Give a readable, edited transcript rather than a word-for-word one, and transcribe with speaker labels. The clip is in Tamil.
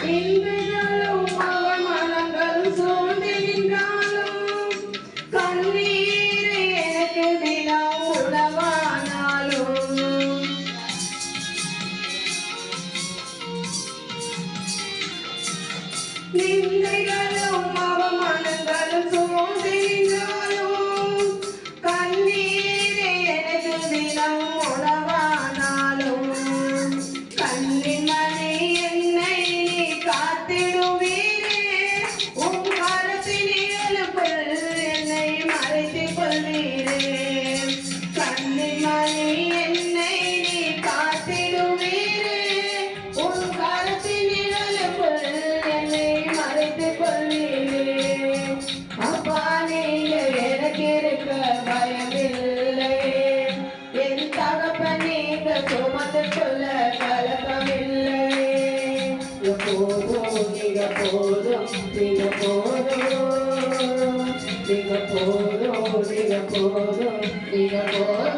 Speaker 1: இன்பங்களும் அவமானங்களும் சூழ்ந்து நின்றாலும் கண்ணீர் எனக்கு தினம் உணவானாலும் நிந்தைகளும் அவமானங்களும் சூழ்ந்து நின்றாலும் கண்ணீர் எனக்கு தினம் உணவானாலும் கண்ணின் மணி என்னை நீ காத்திடுவீரே உன் கரத்தினிலுக்குள் என்னை மறைத்துக் கொள்வீரே கண்ணின் மணி என்னை நீ காத்திடுவீரே உன் கரத்தினிலுக்குள் என்னை மறைத்துக் கொள்வீரே அப்பா நீங்க எனக்கு இருக்க பயமில்லை என் தகப்பன் நீங்க சுமந்து கொள்ள கலக்கமில்லை போதும் நீங்க போதும் நீங்க போதும் நீங்க போதும் நீங்க போதும் நீங்க போதும்